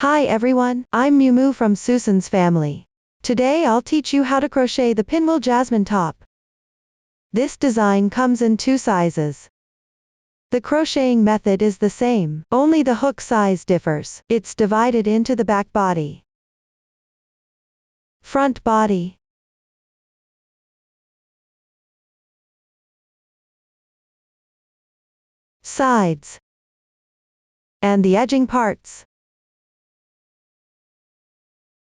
Hi everyone, I'm Miu from Susan's family. Today I'll teach you how to crochet the Pinwheel Jasmine top. This design comes in 2 sizes. The crocheting method is the same, only the hook size differs. It's divided into the back body, front body, sides, and the edging parts.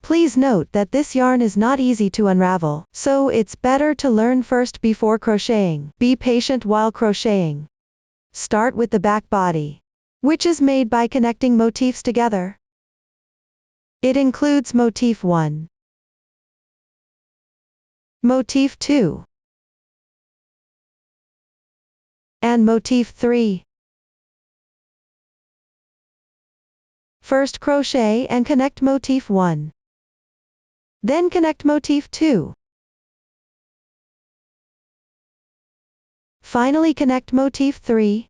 Please note that this yarn is not easy to unravel, so it's better to learn first before crocheting. Be patient while crocheting. Start with the back body, which is made by connecting motifs together. It includes motif 1, motif 2, and motif 3. First crochet and connect motif 1. Then connect motif 2. Finally connect motif 3.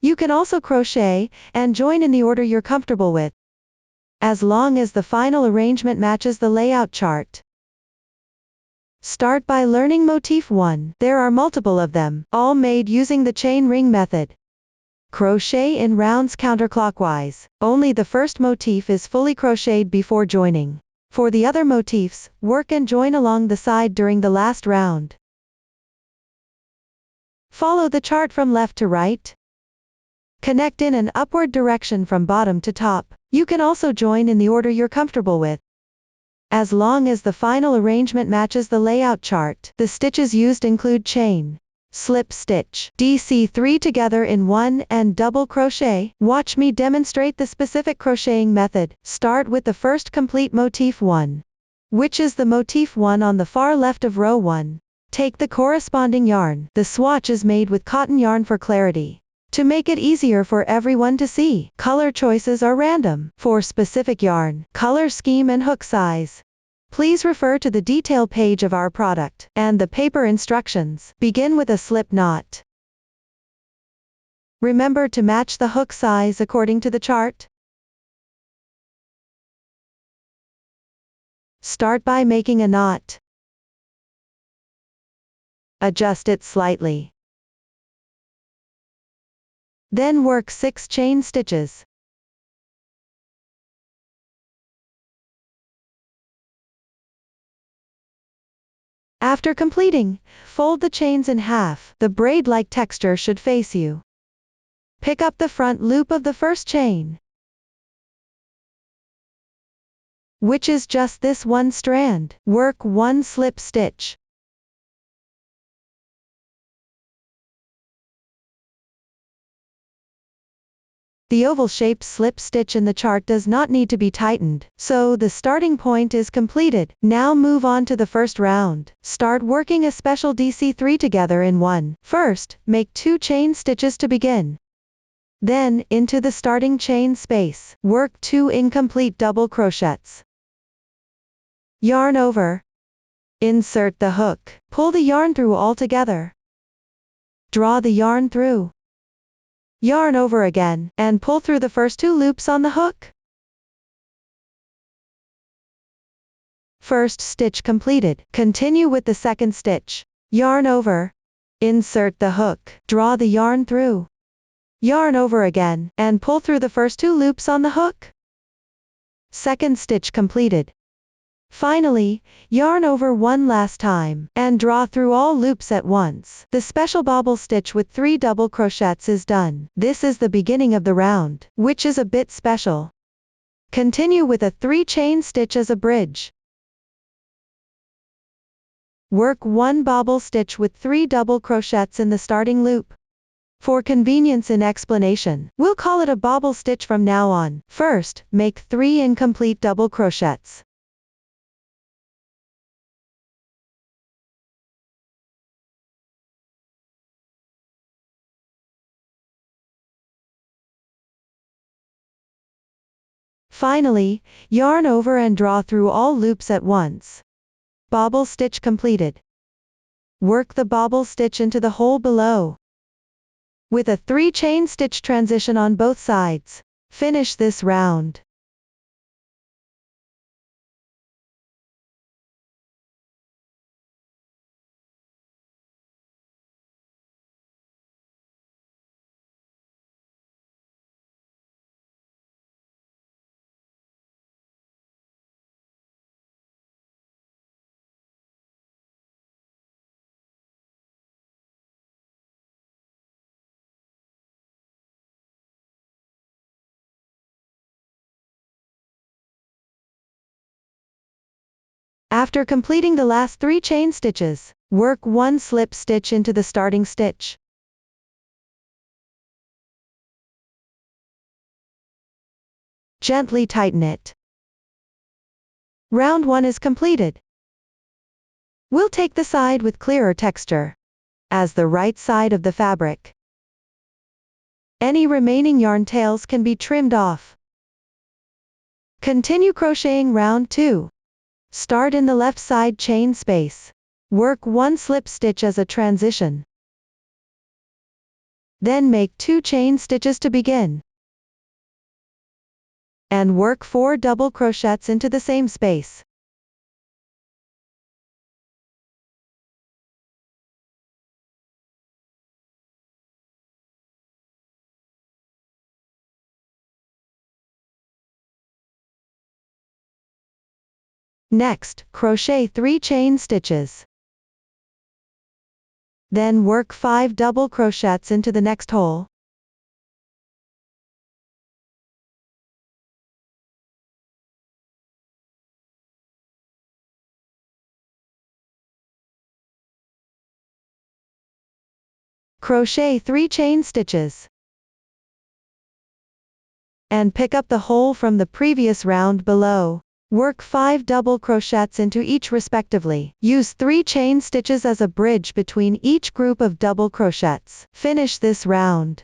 You can also crochet and join in the order you're comfortable with, as long as the final arrangement matches the layout chart. Start by learning motif 1. There are multiple of them, all made using the chain ring method. Crochet in rounds counterclockwise. Only the first motif is fully crocheted before joining. For the other motifs, work and join along the side during the last round. Follow the chart from left to right. Connect in an upward direction from bottom to top. You can also join in the order you're comfortable with, as long as the final arrangement matches the layout chart. The stitches used include chain, slip stitch, DC3 together in 1, and double crochet. Watch me demonstrate the specific crocheting method. Start with the first complete motif 1, which is the motif 1 on the far left of row 1. Take the corresponding yarn. The swatch is made with cotton yarn for clarity. To make it easier for everyone to see, color choices are random. For specific yarn, color scheme and hook size, please refer to the detail page of our product and the paper instructions. Begin with a slip knot. Remember to match the hook size according to the chart. Start by making a knot. Adjust it slightly. Then work 6 chain stitches. After completing, fold the chains in half. The braid-like texture should face you. Pick up the front loop of the first chain, which is just this one strand. Work 1 slip stitch. The oval-shaped slip stitch in the chart does not need to be tightened, so the starting point is completed. Now move on to the first round. Start working a special DC3 together in 1. First, make 2 chain stitches to begin. Then, into the starting chain space, work 2 incomplete double crochets. Yarn over. Insert the hook. Pull the yarn through all together. Draw the yarn through. Yarn over again, and pull through the first 2 loops on the hook. First stitch completed. Continue with the second stitch. Yarn over. Insert the hook. Draw the yarn through. Yarn over again, and pull through the first 2 loops on the hook. Second stitch completed. Finally, yarn over one last time, and draw through all loops at once. The special bobble stitch with 3 double crochets is done. This is the beginning of the round, which is a bit special. Continue with a 3 chain stitch as a bridge. Work 1 bobble stitch with 3 double crochets in the starting loop. For convenience in explanation, we'll call it a bobble stitch from now on. First, make 3 incomplete double crochets. Finally, yarn over and draw through all loops at once. Bobble stitch completed. Work the bobble stitch into the hole below, with a 3 chain stitch transition on both sides. Finish this round. After completing the last 3 chain stitches, work 1 slip stitch into the starting stitch. Gently tighten it. Round 1 is completed. We'll take the side with clearer texture as the right side of the fabric. Any remaining yarn tails can be trimmed off. Continue crocheting round 2. Start in the left side chain space. Work 1 slip stitch as a transition. Then make 2 chain stitches to begin. And work 4 double crochets into the same space. Next, crochet 3 chain stitches. Then work 5 double crochets into the next hole. Crochet 3 chain stitches. And pick up the hole from the previous round below. Work 5 double crochets into each respectively. Use 3 chain stitches as a bridge between each group of double crochets. Finish this round.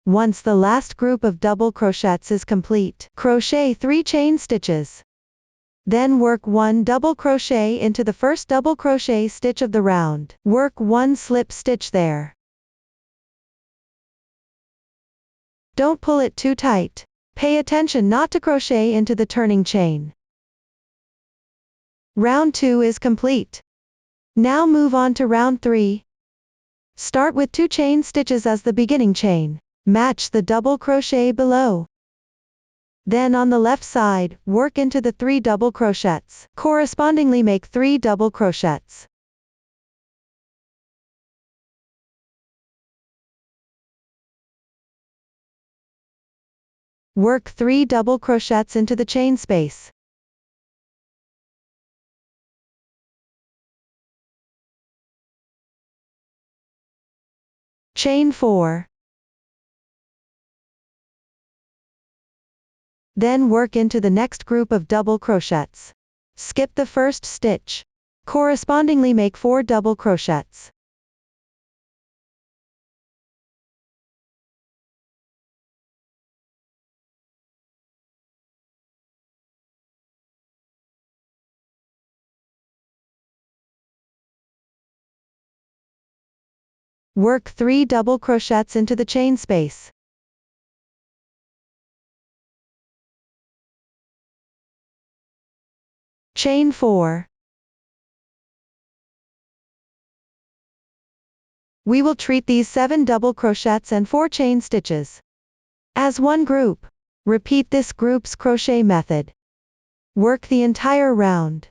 Once the last group of double crochets is complete, crochet 3 chain stitches. Then work 1 double crochet into the first double crochet stitch of the round. Work 1 slip stitch there. Don't pull it too tight. Pay attention not to crochet into the turning chain. Round 2 is complete. Now move on to round 3. Start with 2 chain stitches as the beginning chain. Match the double crochet below. Then on the left side, work into the 3 double crochets. Correspondingly make 3 double crochets. Work 3 double crochets into the chain space. Chain 4. Then work into the next group of double crochets. Skip the first stitch. Correspondingly make 4 double crochets. Work 3 double crochets into the chain space. Chain 4. We will treat these 7 double crochets and 4 chain stitches as one group. Repeat this group's crochet method. Work the entire round.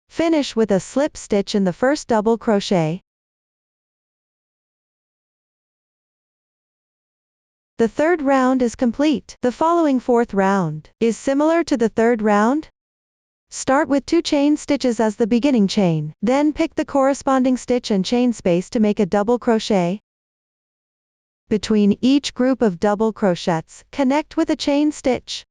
Finish with a slip stitch in the first double crochet. The third round is complete. The following fourth round is similar to the third round. Start with 2 chain stitches as the beginning chain. Then pick the corresponding stitch and chain space to make a double crochet. Between each group of double crochets, connect with a chain stitch.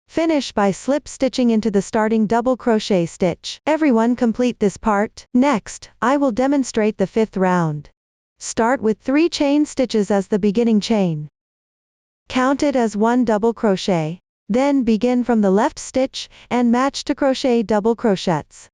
Finish by slip stitching into the starting double crochet stitch. Everyone complete this part. Next, I will demonstrate the 5th round. Start with 3 chain stitches as the beginning chain. Count it as 1 double crochet. Then begin from the left stitch, and match to crochet double crochets.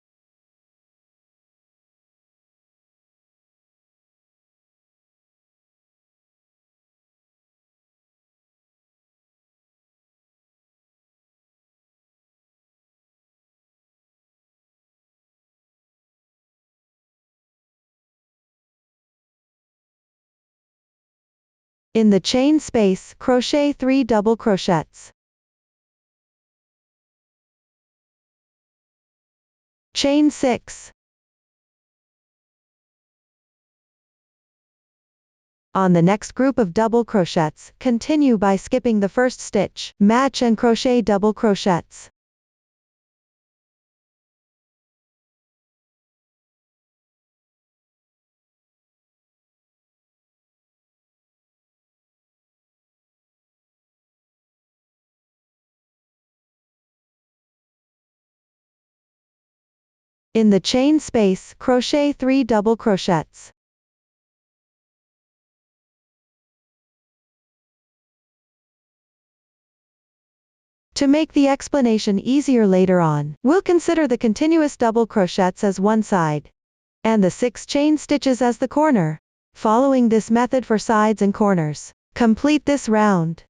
In the chain space, crochet 3 double crochets. Chain 6. On the next group of double crochets, continue by skipping the first stitch, match and crochet double crochets. In the chain space, crochet 3 double crochets. To make the explanation easier later on, we'll consider the continuous double crochets as one side, and the 6 chain stitches as the corner. Following this method for sides and corners, complete this round.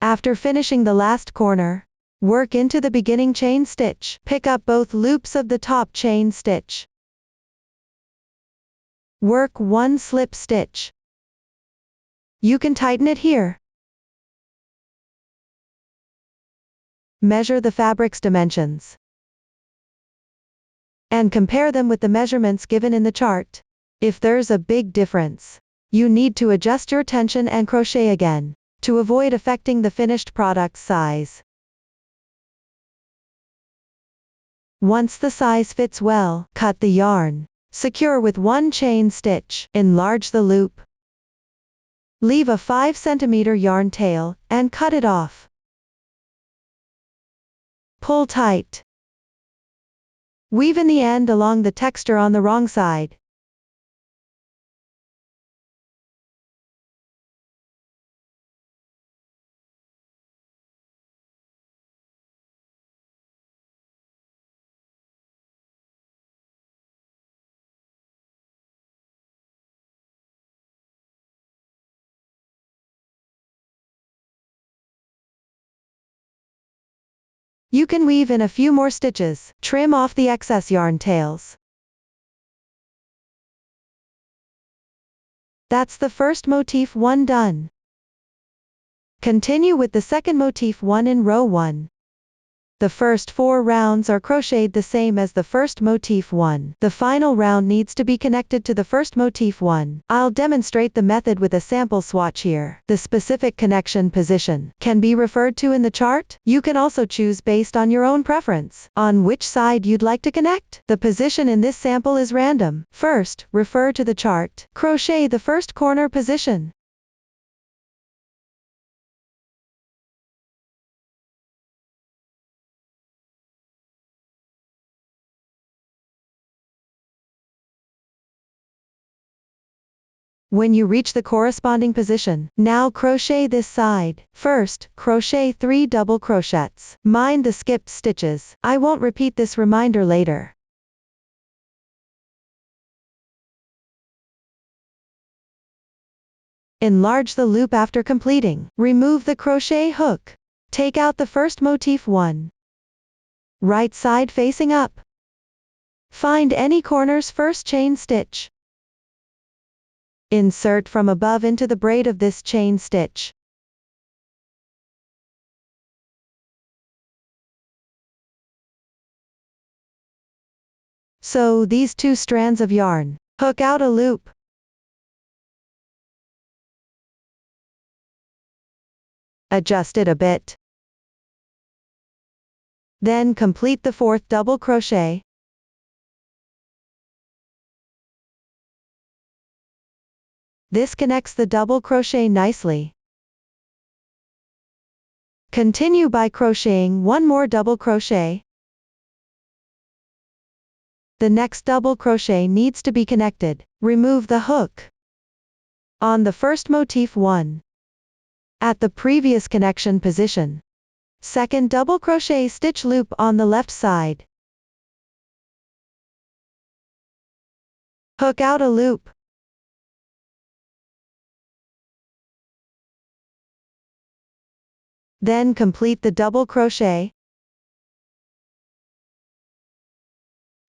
After finishing the last corner, work into the beginning chain stitch. Pick up both loops of the top chain stitch. Work 1 slip stitch. You can tighten it here. Measure the fabric's dimensions and compare them with the measurements given in the chart. If there's a big difference, you need to adjust your tension and crochet again to avoid affecting the finished product's size. Once the size fits well, cut the yarn. Secure with 1 chain stitch. Enlarge the loop. Leave a 5 cm yarn tail, and cut it off. Pull tight. Weave in the end along the texture on the wrong side. You can weave in a few more stitches. Trim off the excess yarn tails. That's the first motif 1 done. Continue with the second motif 1 in row 1. The first 4 rounds are crocheted the same as the first motif 1. The final round needs to be connected to the first motif 1. I'll demonstrate the method with a sample swatch here. The specific connection position can be referred to in the chart. You can also choose based on your own preference on which side you'd like to connect. The position in this sample is random. First, refer to the chart. Crochet the first corner position. When you reach the corresponding position, now crochet this side. First, crochet 3 double crochets. Mind the skipped stitches. I won't repeat this reminder later. Enlarge the loop after completing. Remove the crochet hook. Take out the first motif 1. Right side facing up. Find any corners first chain stitch. Insert from above into the braid of this chain stitch. Sew these 2 strands of yarn. Hook out a loop. Adjust it a bit. Then complete the 4th double crochet. This connects the double crochet nicely. Continue by crocheting one more double crochet. The next double crochet needs to be connected. Remove the hook. On the first motif 1. At the previous connection position. Second double crochet stitch loop on the left side. Hook out a loop. Then complete the double crochet.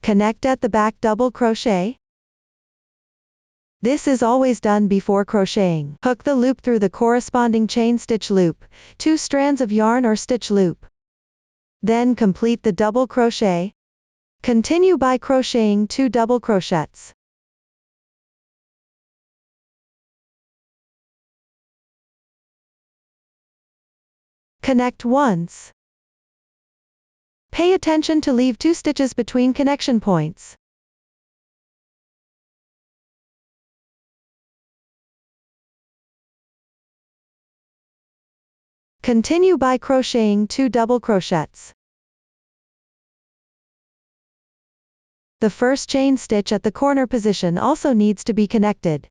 Connect at the back double crochet. This is always done before crocheting. Hook the loop through the corresponding chain stitch loop, 2 strands of yarn or stitch loop. Then complete the double crochet. Continue by crocheting 2 double crochets. Connect once. Pay attention to leave 2 stitches between connection points. Continue by crocheting 2 double crochets. The first chain stitch at the corner position also needs to be connected.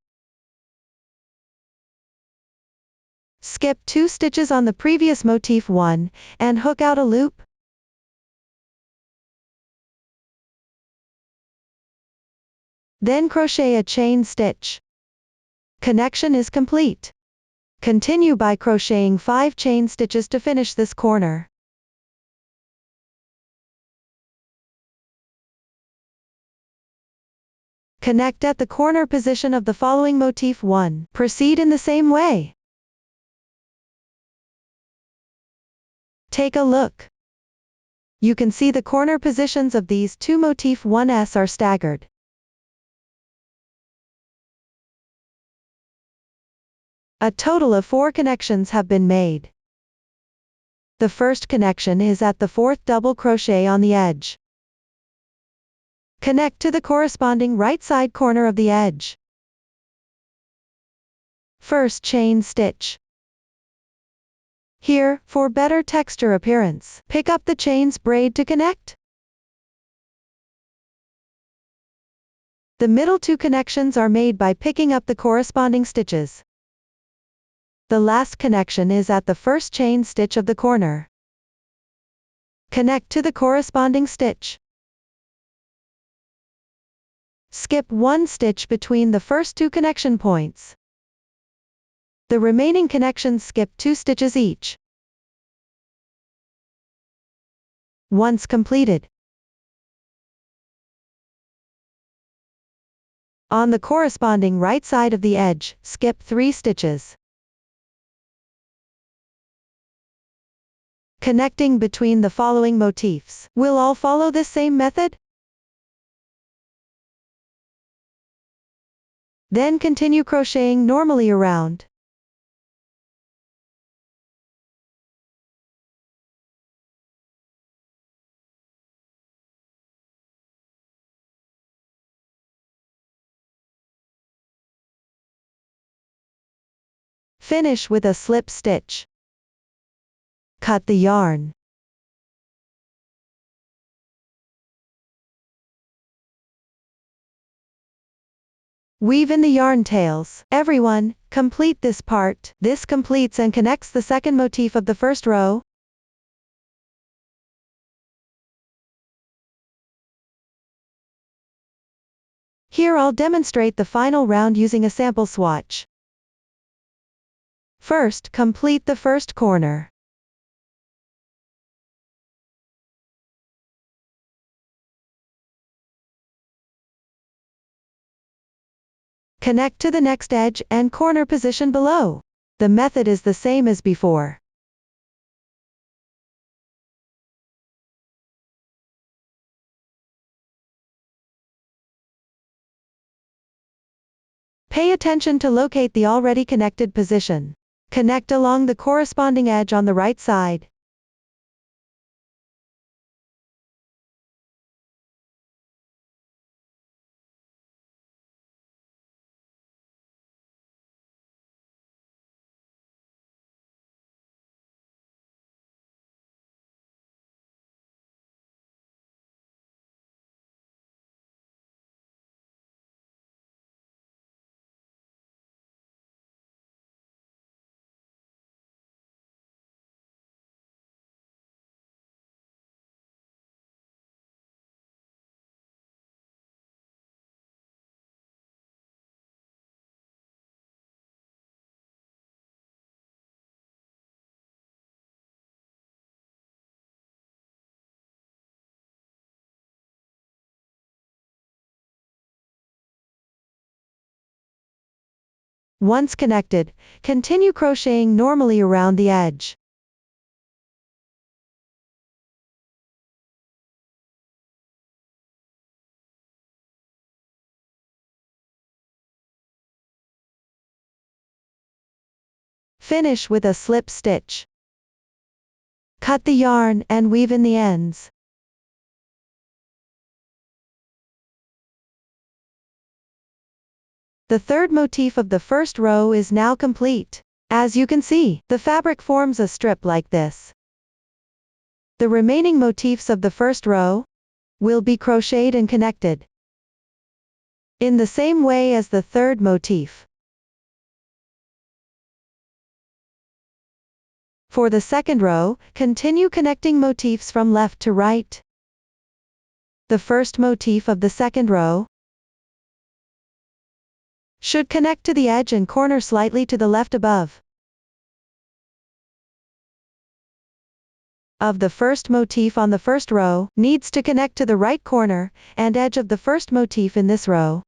Skip 2 stitches on the previous motif 1, and hook out a loop. Then crochet a chain stitch. Connection is complete. Continue by crocheting 5 chain stitches to finish this corner. Connect at the corner position of the following motif 1. Proceed in the same way. Take a look. You can see the corner positions of these 2 motif 1s are staggered. A total of 4 connections have been made. The first connection is at the 4th double crochet on the edge. Connect to the corresponding right side corner of the edge. First chain stitch. Here, for better texture appearance, pick up the chain's braid to connect. The middle 2 connections are made by picking up the corresponding stitches. The last connection is at the first chain stitch of the corner. Connect to the corresponding stitch. Skip 1 stitch between the first 2 connection points. The remaining connections skip 2 stitches each. Once completed, on the corresponding right side of the edge, skip 3 stitches. Connecting between the following motifs. Will all follow this same method? Then continue crocheting normally around. Finish with a slip stitch. Cut the yarn. Weave in the yarn tails. Everyone, complete this part. This completes and connects the second motif of the first row. Here I'll demonstrate the final round using a sample swatch. First, complete the first corner. Connect to the next edge and corner position below. The method is the same as before. Pay attention to locate the already connected position. Connect along the corresponding edge on the right side. Once connected, continue crocheting normally around the edge. Finish with a slip stitch. Cut the yarn and weave in the ends. The third motif of the first row is now complete. As you can see, the fabric forms a strip like this. The remaining motifs of the first row will be crocheted and connected in the same way as the third motif. For the second row, continue connecting motifs from left to right. The first motif of the second row should connect to the edge and corner slightly to the left above of the first motif on the first row, needs to connect to the right corner and edge of the first motif in this row,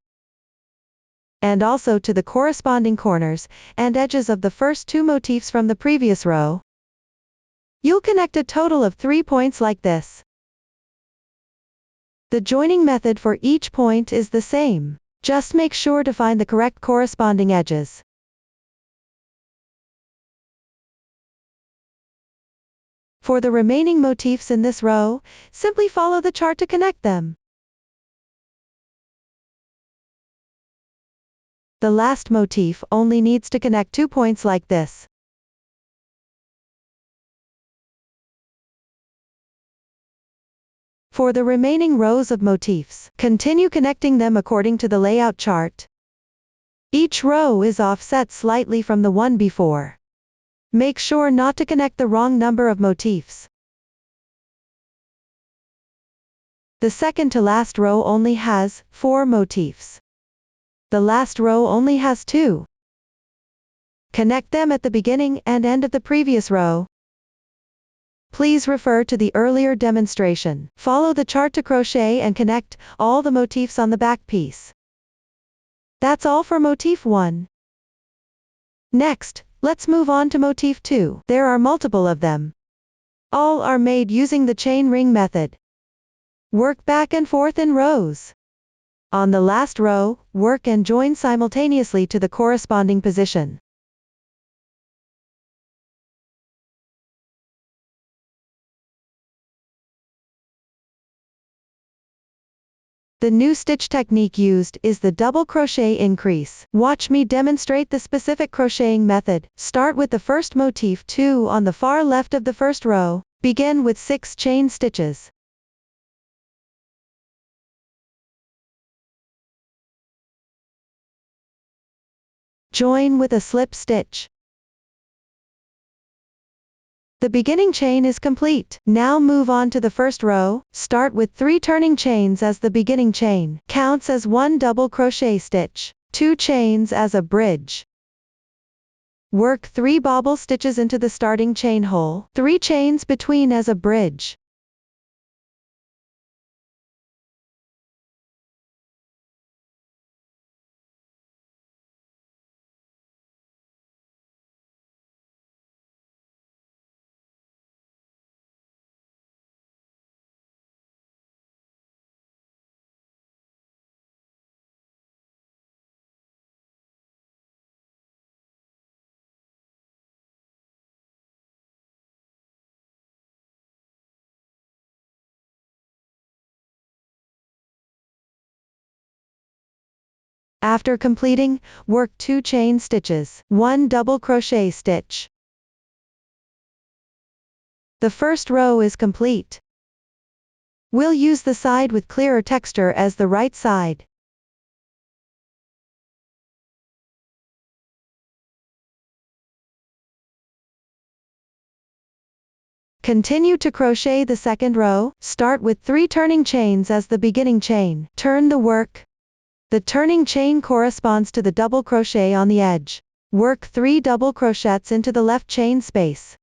and also to the corresponding corners and edges of the first two motifs from the previous row. You'll connect a total of 3 points like this. The joining method for each point is the same. Just make sure to find the correct corresponding edges. For the remaining motifs in this row, simply follow the chart to connect them. The last motif only needs to connect 2 points like this. For the remaining rows of motifs, continue connecting them according to the layout chart. Each row is offset slightly from the one before. Make sure not to connect the wrong number of motifs. The second to last row only has 4 motifs. The last row only has 2. Connect them at the beginning and end of the previous row. Please refer to the earlier demonstration. Follow the chart to crochet and connect all the motifs on the back piece. That's all for motif 1. Next, let's move on to motif 2. There are multiple of them. All are made using the chain ring method. Work back and forth in rows. On the last row, work and join simultaneously to the corresponding position. The new stitch technique used is the double crochet increase. Watch me demonstrate the specific crocheting method. Start with the first motif 2 on the far left of the first row. Begin with 6 chain stitches. Join with a slip stitch. The beginning chain is complete. Now move on to the first row. Start with 3 turning chains as the beginning chain. Counts as 1 double crochet stitch. 2 chains as a bridge. Work 3 bobble stitches into the starting chain hole. 3 chains between as a bridge. After completing, work 2 chain stitches, 1 double crochet stitch. The first row is complete. We'll use the side with clearer texture as the right side. Continue to crochet the second row, start with 3 turning chains as the beginning chain. Turn the work. The turning chain corresponds to the double crochet on the edge. Work 3 double crochets into the left chain space.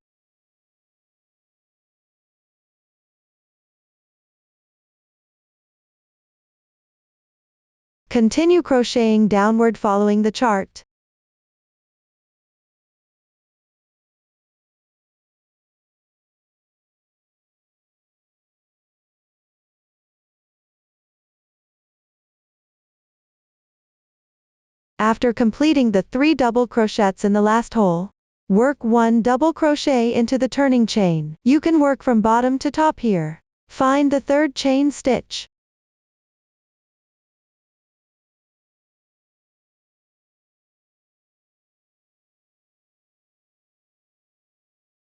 Continue crocheting downward following the chart. After completing the 3 double crochets in the last hole, work 1 double crochet into the turning chain. You can work from bottom to top here. Find the third chain stitch.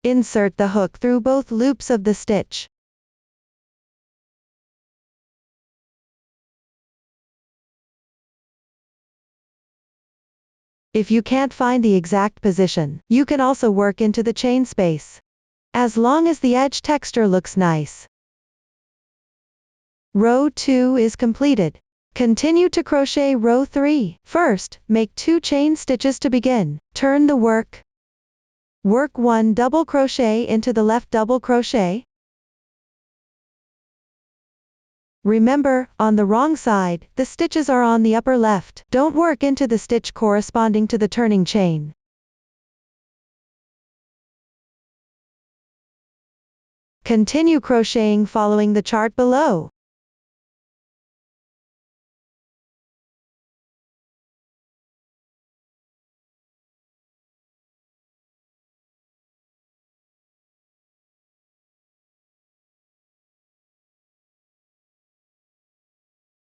Insert the hook through both loops of the stitch. If you can't find the exact position, you can also work into the chain space. As long as the edge texture looks nice. Row 2 is completed. Continue to crochet row 3. First, make 2 chain stitches to begin. Turn the work. Work 1 double crochet into the left double crochet. Remember, on the wrong side, the stitches are on the upper left. Don't work into the stitch corresponding to the turning chain. Continue crocheting following the chart below.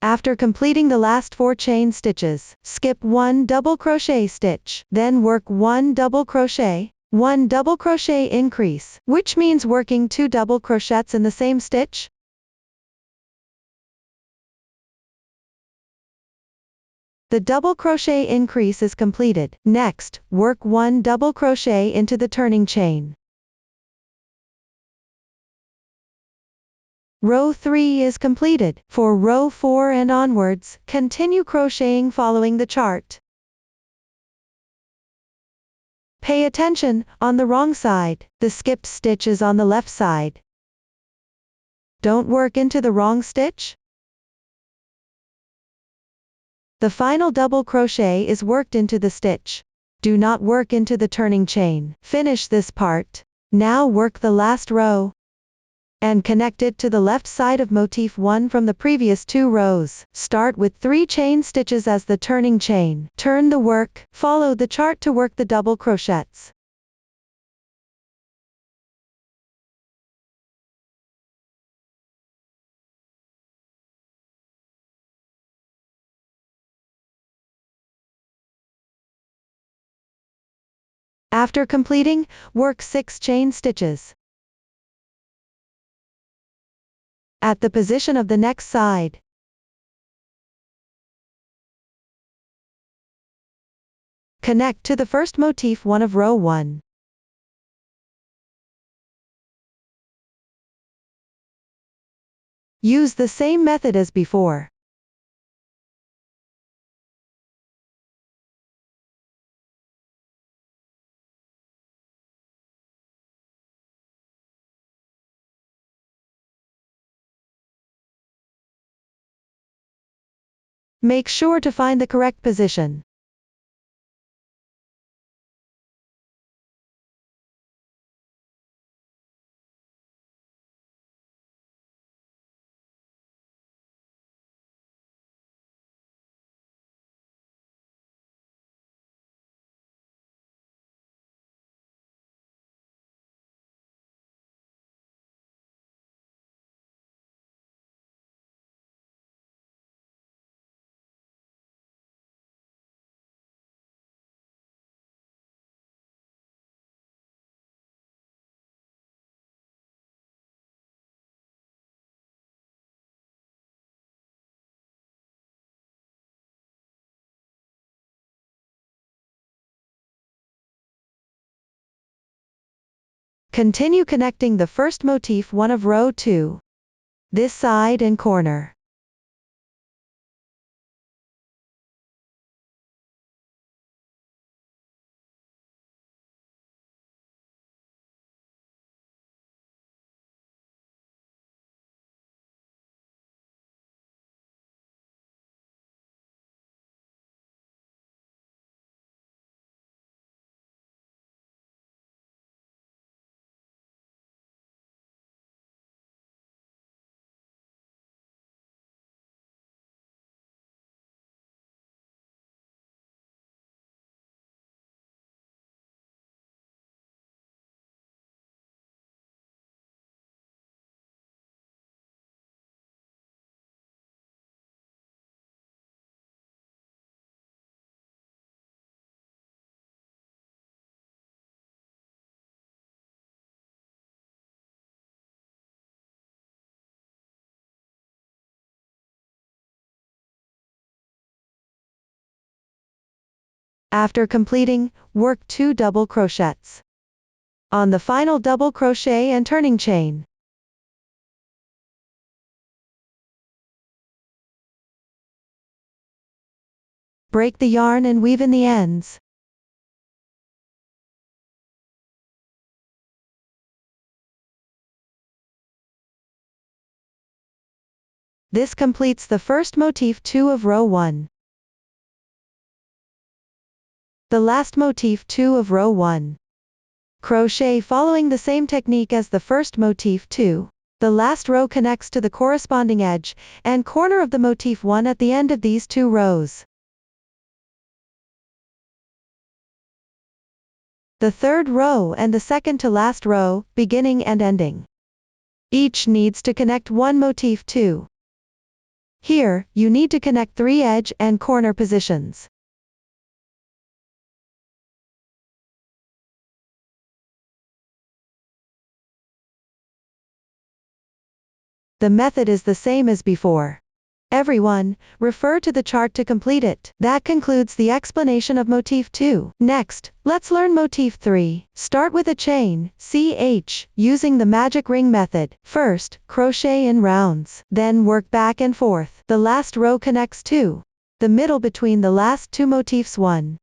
After completing the last 4 chain stitches, skip 1 double crochet stitch, then work 1 double crochet, 1 double crochet increase, which means working 2 double crochets in the same stitch. The double crochet increase is completed. Next, work 1 double crochet into the turning chain. Row 3 is completed. For row 4 and onwards, continue crocheting following the chart. Pay attention, on the wrong side, the skipped stitch is on the left side. Don't work into the wrong stitch. The final double crochet is worked into the stitch. Do not work into the turning chain. Finish this part. Now work the last row and connect it to the left side of motif 1 from the previous 2 rows. Start with 3 chain stitches as the turning chain. Turn the work, follow the chart to work the double crochets. After completing, work 6 chain stitches. At the position of the next side. Connect to the first motif 1 of row 1. Use the same method as before. Make sure to find the correct position. Continue connecting the first motif 1 of row 2. This side and corner. After completing, work 2 double crochets. On the final double crochet and turning chain. Break the yarn and weave in the ends. This completes the first motif 2 of row 1. The last motif 2 of row 1. Crochet following the same technique as the first motif 2. The last row connects to the corresponding edge and corner of the motif 1 at the end of these 2 rows. The third row and the second to last row, beginning and ending. Each needs to connect 1 motif 2. Here, you need to connect 3 edge and corner positions. The method is the same as before. Everyone, refer to the chart to complete it. That concludes the explanation of motif 2. Next, let's learn motif 3. Start with a chain, CH, using the magic ring method. First, crochet in rounds, then work back and forth. The last row connects to the middle between the last 2 motifs 1.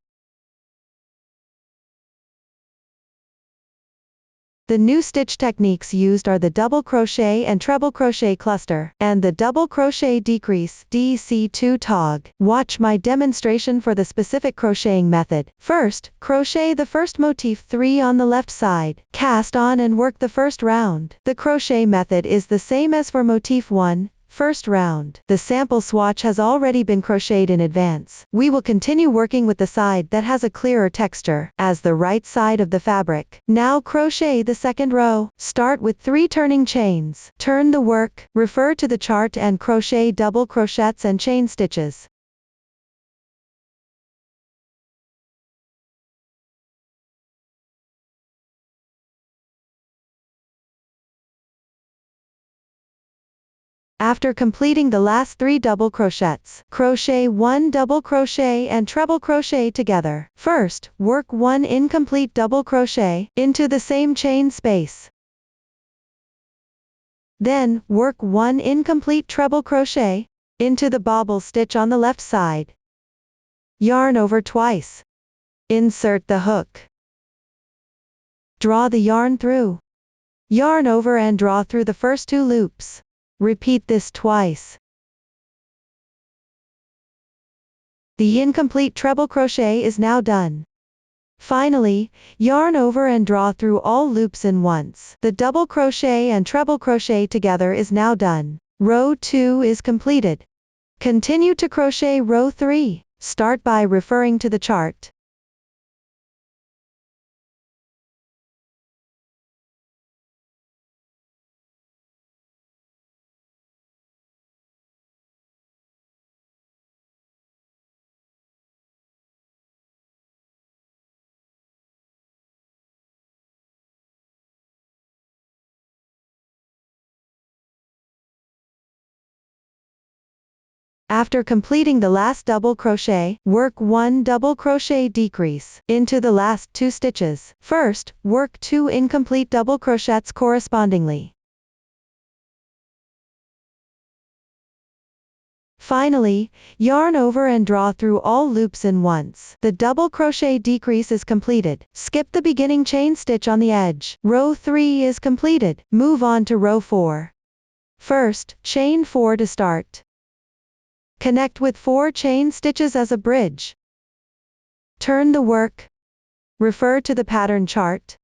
The new stitch techniques used are the double crochet and treble crochet cluster, and the double crochet decrease DC2 tog. Watch my demonstration for the specific crocheting method. First, crochet the first motif 3 on the left side, cast on and work the first round. The crochet method is the same as for motif 1, first round. The sample swatch has already been crocheted in advance. We will continue working with the side that has a clearer texture, as the right side of the fabric. Now crochet the second row. Start with 3 turning chains. Turn the work, refer to the chart and crochet double crochets and chain stitches. After completing the last 3 double crochets, crochet 1 double crochet and treble crochet together. First, work 1 incomplete double crochet into the same chain space. Then, work 1 incomplete treble crochet into the bobble stitch on the left side. Yarn over twice. Insert the hook. Draw the yarn through. Yarn over and draw through the first 2 loops. Repeat this twice. The incomplete treble crochet is now done. Finally, yarn over and draw through all loops in once. The double crochet and treble crochet together is now done. Row 2 is completed. Continue to crochet row 3. Start by referring to the chart. After completing the last double crochet, work 1 double crochet decrease into the last 2 stitches. First, work 2 incomplete double crochets correspondingly. Finally, yarn over and draw through all loops in once the double crochet decrease is completed. Skip the beginning chain stitch on the edge. Row 3 is completed. Move on to row 4. First, chain 4 to start. Connect with 4 chain stitches as a bridge. Turn the work. Refer to the pattern chart.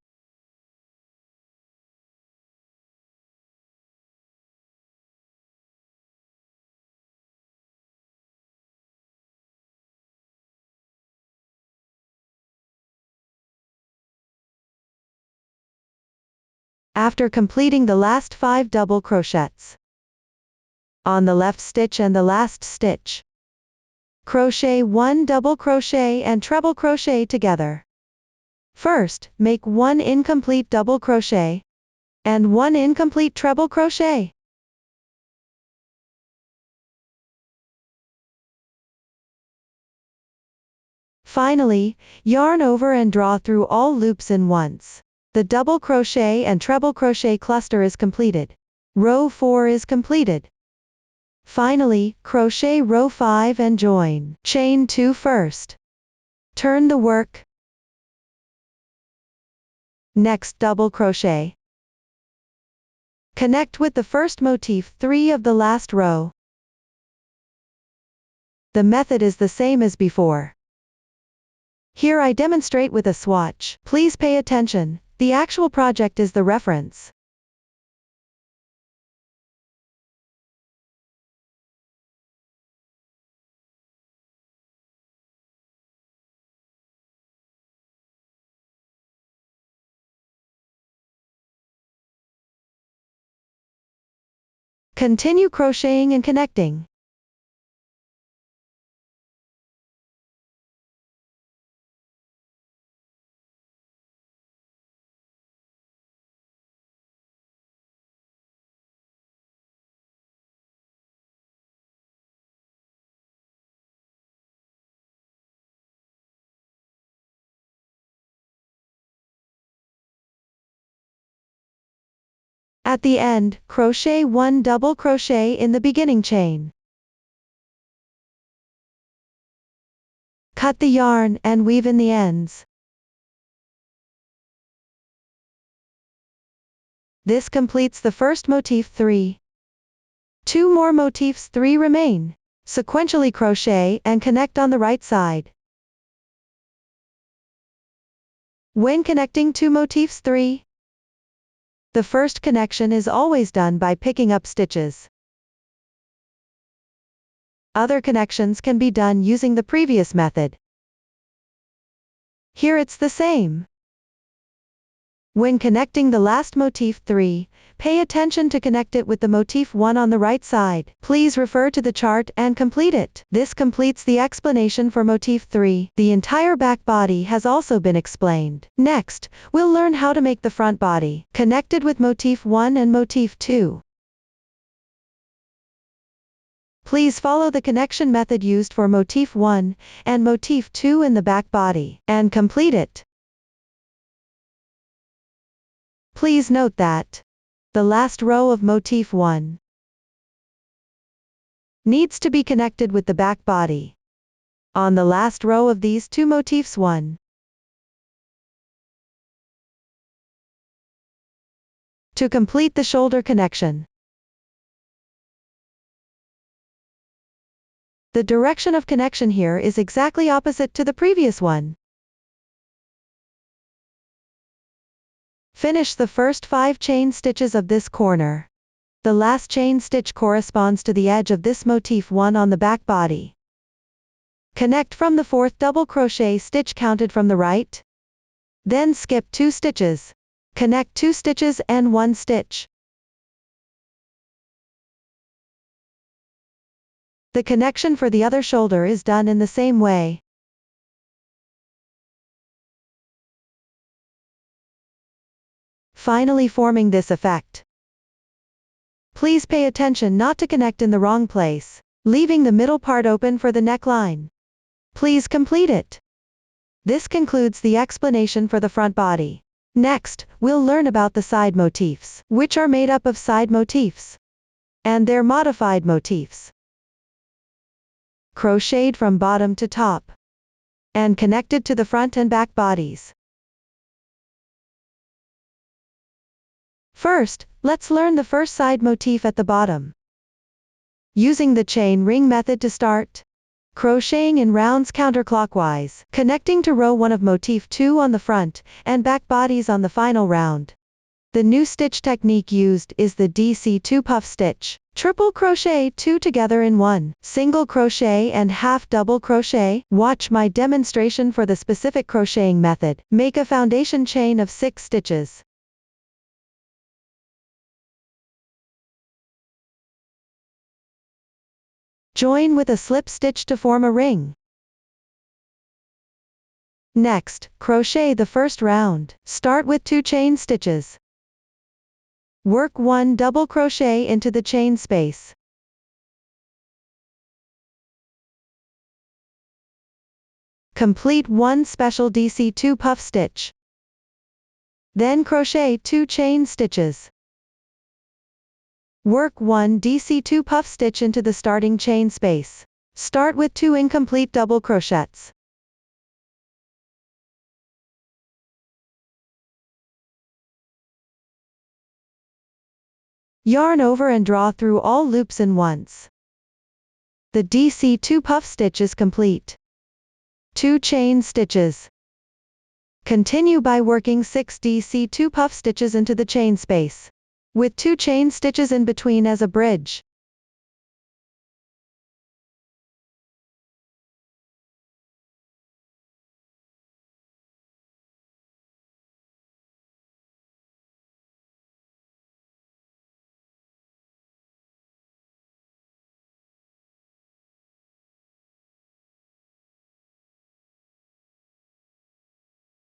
After completing the last 5 double crochets on the left stitch and the last stitch, crochet 1 double crochet and treble crochet together. First, make 1 incomplete double crochet and 1 incomplete treble crochet. Finally, yarn over and draw through all loops in once. The double crochet and treble crochet cluster is completed. Row 4 is completed. Finally, crochet row 5 and join. Chain 2 first. Turn the work. Next double crochet. Connect with the first motif 3 of the last row. The method is the same as before. Here I demonstrate with a swatch. Please pay attention. The actual project is the reference. Continue crocheting and connecting. At the end, crochet 1 double crochet in the beginning chain. Cut the yarn and weave in the ends. This completes the first motif 3. 2 more motifs 3 remain. Sequentially crochet and connect on the right side. When connecting 2 motifs 3, the first connection is always done by picking up stitches. Other connections can be done using the previous method. Here it's the same. When connecting the last motif 3, pay attention to connect it with the motif 1 on the right side. Please refer to the chart and complete it. This completes the explanation for motif 3. The entire back body has also been explained. Next, we'll learn how to make the front body, connected with motif 1 and motif 2. Please follow the connection method used for motif 1 and motif 2 in the back body, and complete it. Please note that the last row of motif 1 needs to be connected with the back body on the last row of these 2 motifs 1. To complete the shoulder connection, the direction of connection here is exactly opposite to the previous one. Finish the first 5 chain stitches of this corner. The last chain stitch corresponds to the edge of this motif 1 on the back body. Connect from the 4th double crochet stitch counted from the right. Then skip 2 stitches. Connect 2 stitches and 1 stitch. The connection for the other shoulder is done in the same way. Finally forming this effect. Please pay attention not to connect in the wrong place. leaving the middle part open for the neckline. Please complete it. This concludes the explanation for the front body. Next, we'll learn about the side motifs, which are made up of side motifs and their modified motifs. Crocheted from bottom to top and connected to the front and back bodies. First, let's learn the first side motif at the bottom. Using the chain ring method to start. Crocheting in rounds counterclockwise, connecting to row 1 of motif 2 on the front and back bodies on the final round. The new stitch technique used is the DC2 puff stitch. Triple crochet 2 together in 1, single crochet and half double crochet. Watch my demonstration for the specific crocheting method. Make a foundation chain of 6 stitches. Join with a slip stitch to form a ring. Next, crochet the first round. Start with 2 chain stitches. Work 1 double crochet into the chain space. Complete 1 special DC2 puff stitch. Then crochet 2 chain stitches. Work 1 DC2 puff stitch into the starting chain space. Start with 2 incomplete double crochets. Yarn over and draw through all loops in once. The DC2 puff stitch is complete. 2 chain stitches. Continue by working 6 DC2 puff stitches into the chain space, with 2 chain stitches in between as a bridge.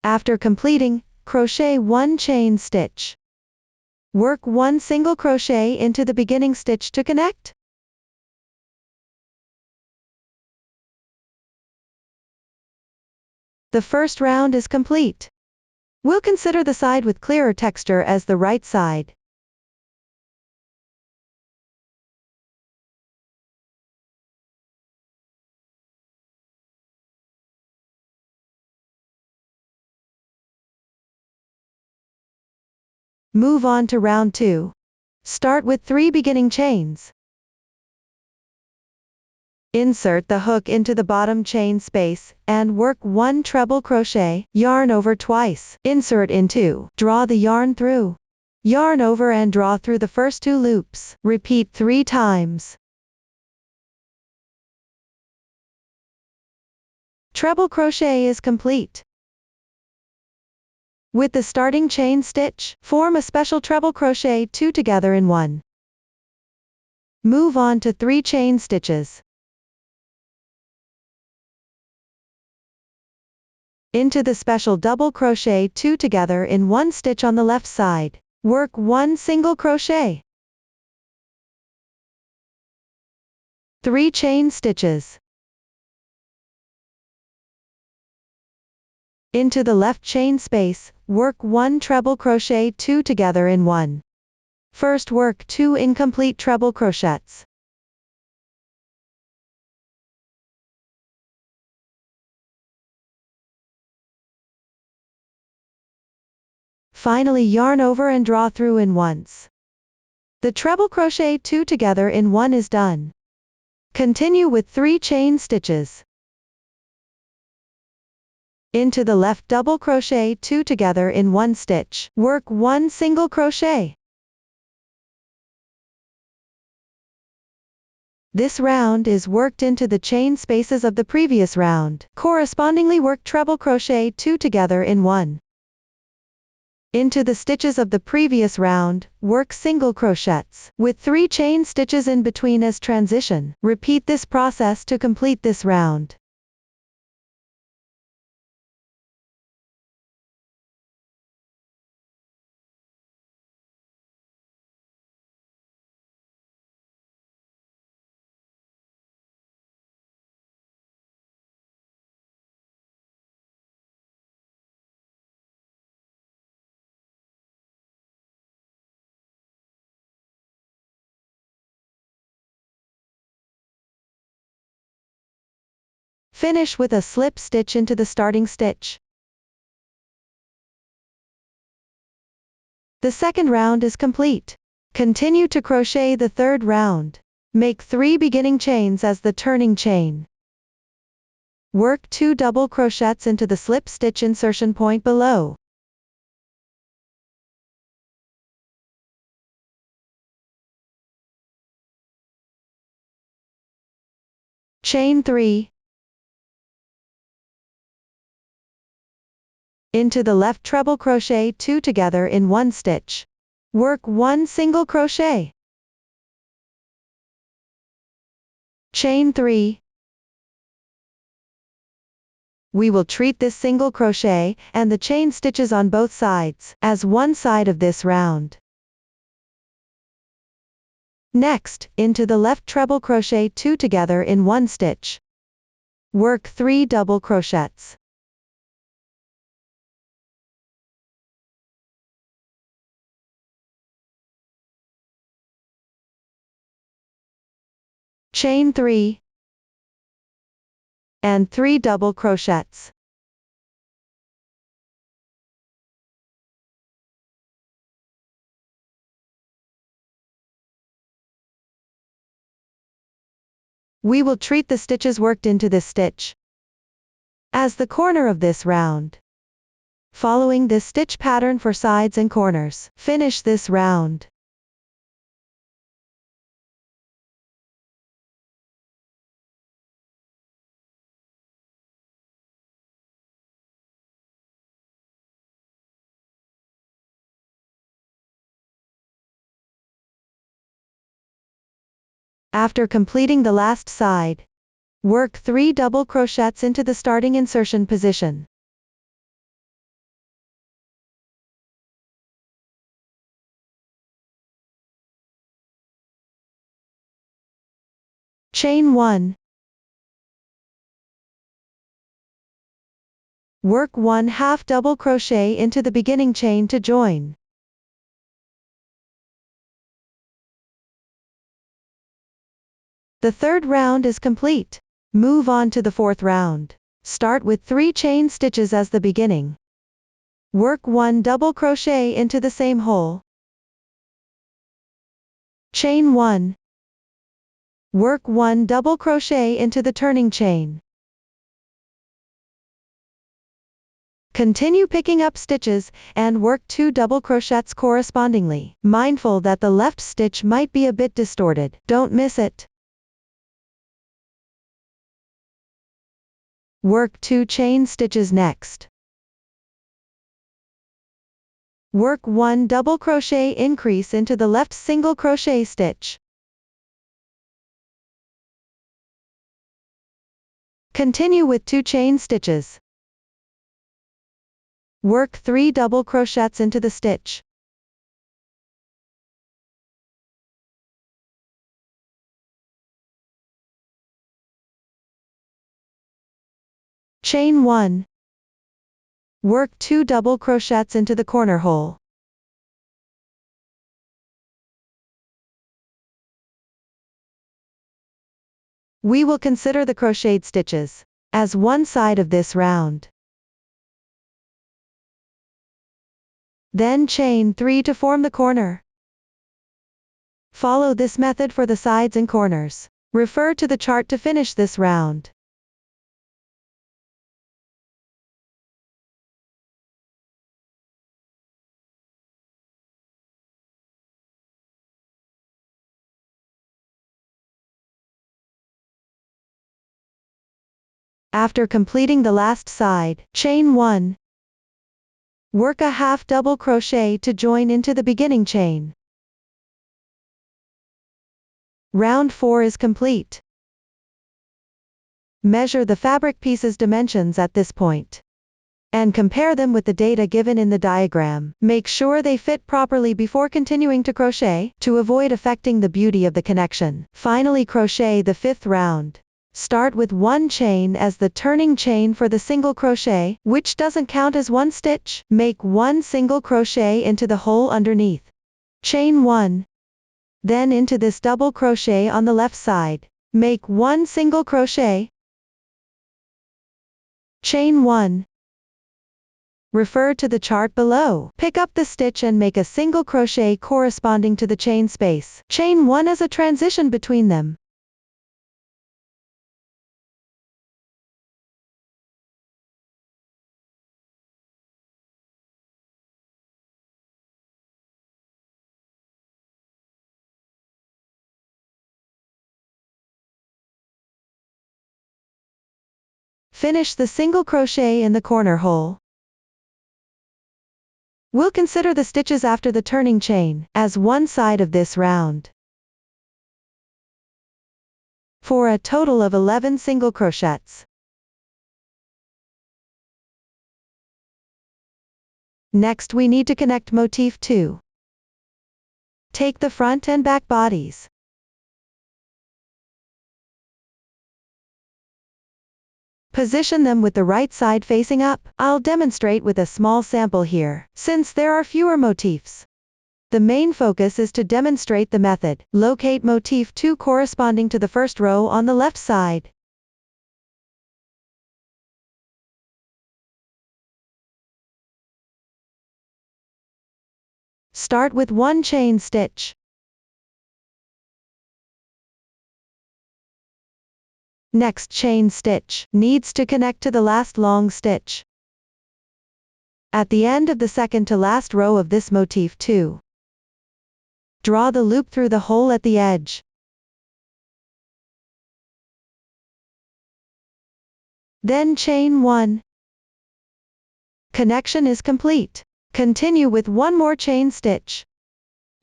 After completing, crochet 1 chain stitch. Work 1 single crochet into the beginning stitch to connect. The first round is complete. We'll consider the side with clearer texture as the right side. Move on to round 2. Start with 3 beginning chains. Insert the hook into the bottom chain space, and work 1 treble crochet, yarn over twice, insert into, draw the yarn through. Yarn over and draw through the first 2 loops, repeat 3 times. Treble crochet is complete. With the starting chain stitch, form a special treble crochet 2 together in 1. Move on to 3 chain stitches. Into the special double crochet 2 together in 1 stitch on the left side. Work 1 single crochet. 3 chain stitches. Into the left chain space, work 1 treble crochet 2 together in 1. First work 2 incomplete treble crochets. Finally yarn over and draw through in once. The treble crochet 2 together in 1 is done. Continue with 3 chain stitches. Into the left double crochet 2 together in 1 stitch. Work 1 single crochet. This round is worked into the chain spaces of the previous round. Correspondingly work treble crochet 2 together in 1. Into the stitches of the previous round, work single crochets, with 3 chain stitches in between as transition. Repeat this process to complete this round. Finish with a slip stitch into the starting stitch. The second round is complete. Continue to crochet the third round. Make 3 beginning chains as the turning chain. Work 2 double crochets into the slip stitch insertion point below. Chain 3. Into the left treble crochet 2 together in 1 stitch. Work 1 single crochet. Chain 3. We will treat this single crochet and the chain stitches on both sides as one side of this round. Next, into the left treble crochet 2 together in 1 stitch. Work 3 double crochets. Chain 3. And 3 double crochets. We will treat the stitches worked into this stitch as the corner of this round. Following this stitch pattern for sides and corners, finish this round. After completing the last side, work 3 double crochets into the starting insertion position. Chain 1. Work 1/2 double crochet into the beginning chain to join. The third round is complete. Move on to the fourth round. Start with 3 chain stitches as the beginning. Work 1 double crochet into the same hole. Chain 1. Work 1 double crochet into the turning chain. Continue picking up stitches and work 2 double crochets correspondingly, mindful that the left stitch might be a bit distorted. Don't miss it. Work 2 chain stitches next. Work 1 double crochet increase into the left single crochet stitch. Continue with 2 chain stitches. Work 3 double crochets into the stitch. Chain 1. Work 2 double crochets into the corner hole. We will consider the crocheted stitches as one side of this round. Then chain 3 to form the corner. Follow this method for the sides and corners. Refer to the chart to finish this round. After completing the last side, chain 1. Work a half double crochet to join into the beginning chain. Round 4 is complete. Measure the fabric piece's dimensions at this point and compare them with the data given in the diagram. Make sure they fit properly before continuing to crochet to avoid affecting the beauty of the connection. Finally, crochet the 5th round. Start with 1 chain as the turning chain for the single crochet, which doesn't count as 1 stitch. Make 1 single crochet into the hole underneath. Chain 1. Then into this double crochet on the left side. Make 1 single crochet. Chain 1. Refer to the chart below. Pick up the stitch and make a single crochet corresponding to the chain space. Chain 1 as a transition between them. Finish the single crochet in the corner hole. We'll consider the stitches after the turning chain as one side of this round. For a total of 11 single crochets. Next we need to connect motif 2. Take the front and back bodies. Position them with the right side facing up. I'll demonstrate with a small sample here, since there are fewer motifs. The main focus is to demonstrate the method. Locate motif 2 corresponding to the first row on the left side. Start with 1 chain stitch. Next chain stitch needs to connect to the last long stitch. At the end of the second to last row of this motif 2. Draw the loop through the hole at the edge. Then chain 1. Connection is complete. Continue with 1 more chain stitch.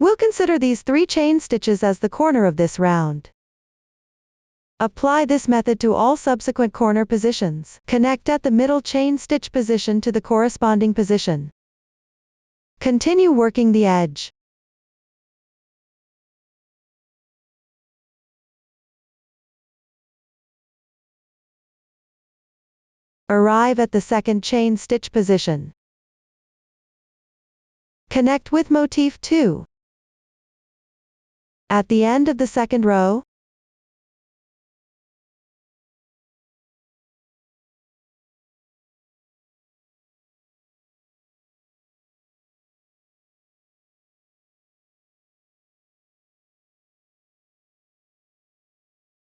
We'll consider these 3 chain stitches as the corner of this round. Apply this method to all subsequent corner positions. Connect at the middle chain stitch position to the corresponding position. Continue working the edge. Arrive at the second chain stitch position. Connect with motif 2. At the end of the second row,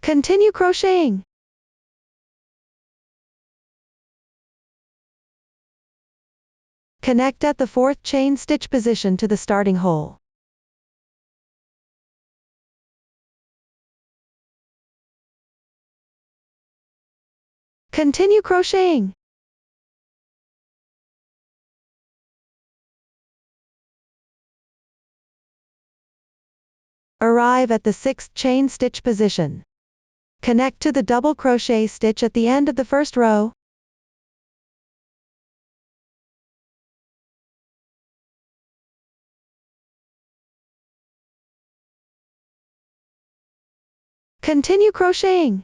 continue crocheting. Connect at the 4th chain stitch position to the starting hole. Continue crocheting. Arrive at the 6th chain stitch position. Connect to the double crochet stitch at the end of the first row. Continue crocheting.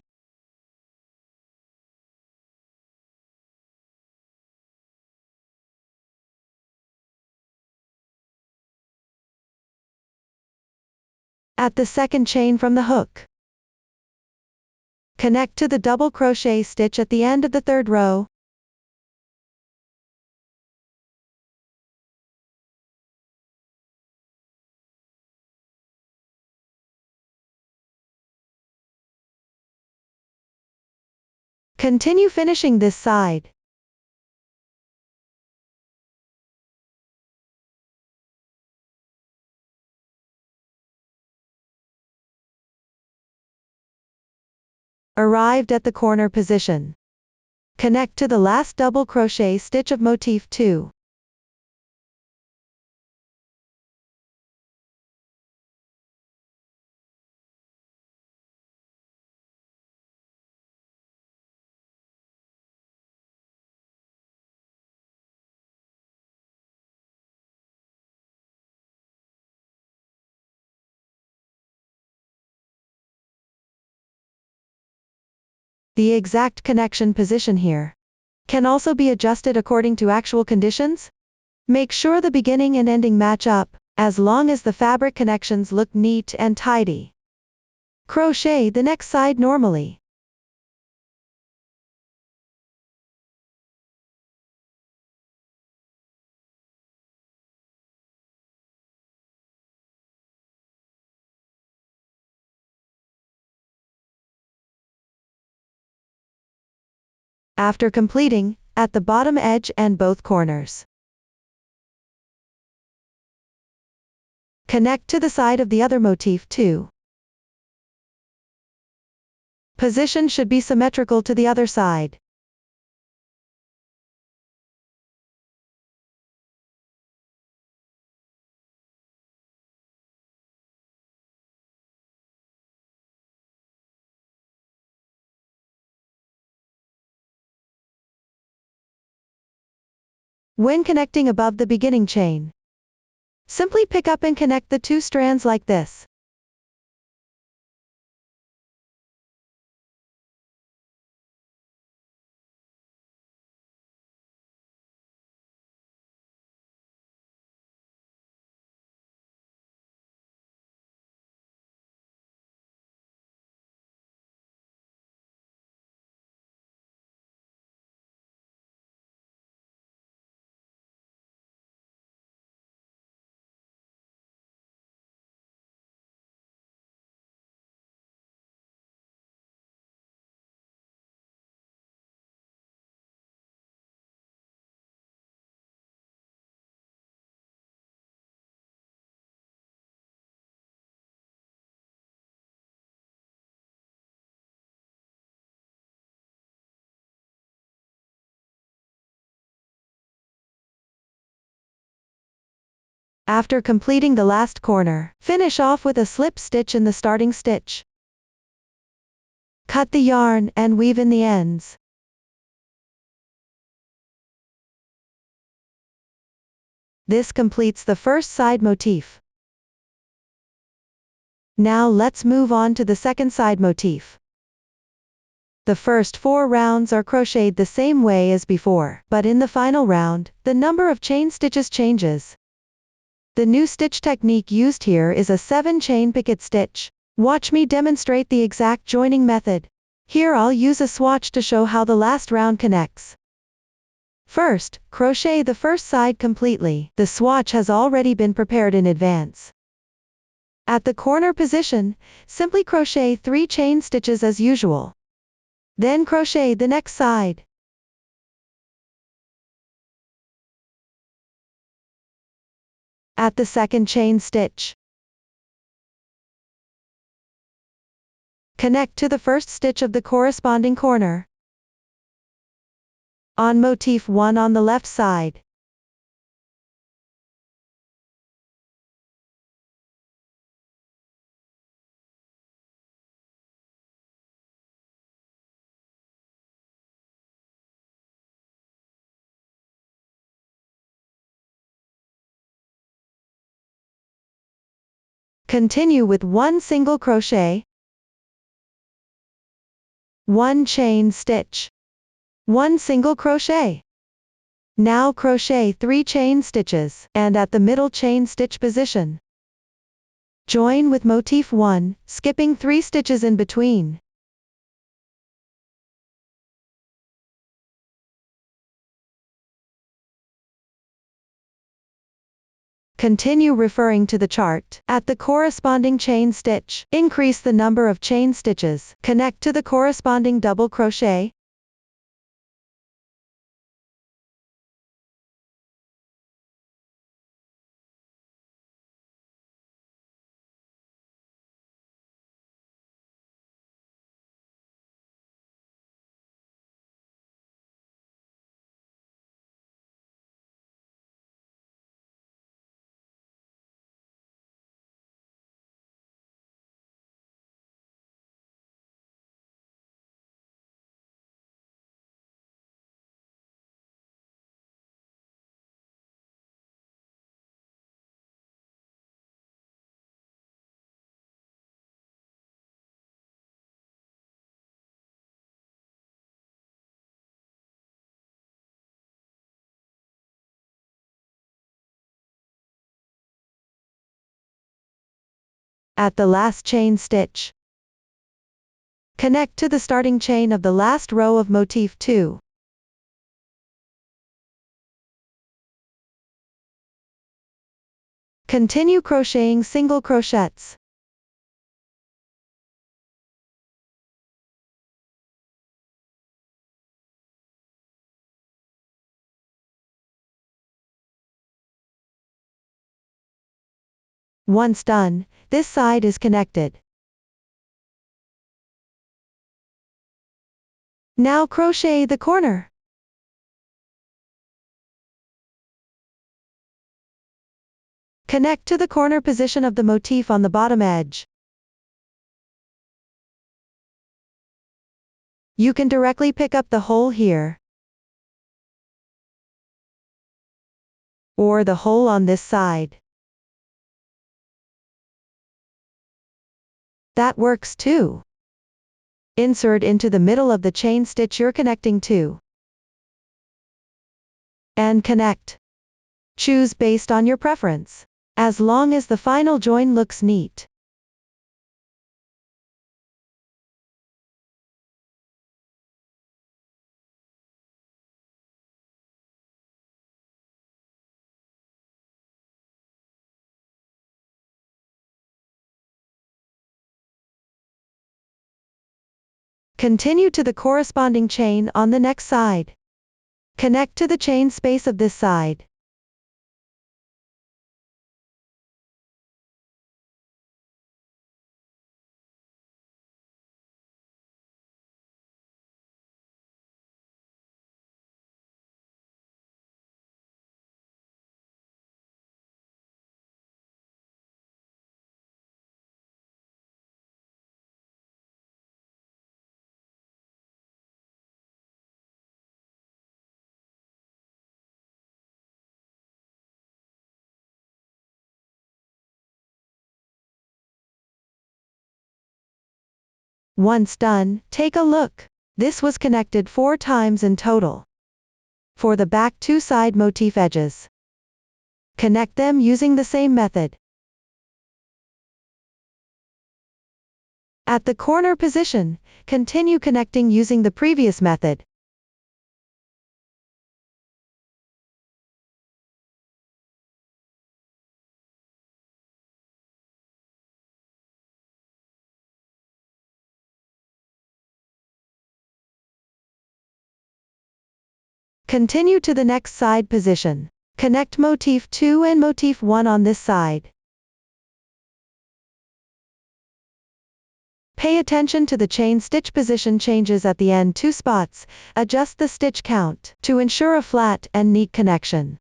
At the second chain from the hook, connect to the double crochet stitch at the end of the third row. Continue finishing this side. Arrived at the corner position. Connect to the last double crochet stitch of motif 2. The exact connection position here can also be adjusted according to actual conditions. Make sure the beginning and ending match up, as long as the fabric connections look neat and tidy. Crochet the next side normally. After completing, at the bottom edge and both corners. Connect to the side of the other motif too. Position should be symmetrical to the other side. When connecting above the beginning chain, simply pick up and connect the two strands like this. After completing the last corner, finish off with a slip stitch in the starting stitch. Cut the yarn and weave in the ends. This completes the first side motif. Now let's move on to the second side motif. The first 4 rounds are crocheted the same way as before, but in the final round, the number of chain stitches changes. The new stitch technique used here is a 7-chain picket stitch. Watch me demonstrate the exact joining method. Here I'll use a swatch to show how the last round connects. First, crochet the first side completely. The swatch has already been prepared in advance. At the corner position, simply crochet 3 chain stitches as usual. Then crochet the next side. At the second chain stitch, connect to the first stitch of the corresponding corner. On motif 1 on the left side. Continue with 1 single crochet, 1 chain stitch, 1 single crochet. Now crochet 3 chain stitches, and at the middle chain stitch position, join with motif 1, skipping 3 stitches in between. Continue referring to the chart. At the corresponding chain stitch, increase the number of chain stitches. Connect to the corresponding double crochet. At the last chain stitch, connect to the starting chain of the last row of motif 2. Continue crocheting single crochets. Once done, this side is connected. Now crochet the corner. Connect to the corner position of the motif on the bottom edge. You can directly pick up the hole here, or the hole on this side. That works too. Insert into the middle of the chain stitch you're connecting to. And connect. Choose based on your preference, as long as the final join looks neat. Continue to the corresponding chain on the next side. Connect to the chain space of this side. Once done, take a look. This was connected 4 times in total. For the back 2 side motif edges, connect them using the same method. At the corner position, continue connecting using the previous method. Continue to the next side position. Connect motif 2 and motif 1 on this side. Pay attention to the chain stitch position changes at the end 2 spots. Adjust the stitch count to ensure a flat and neat connection.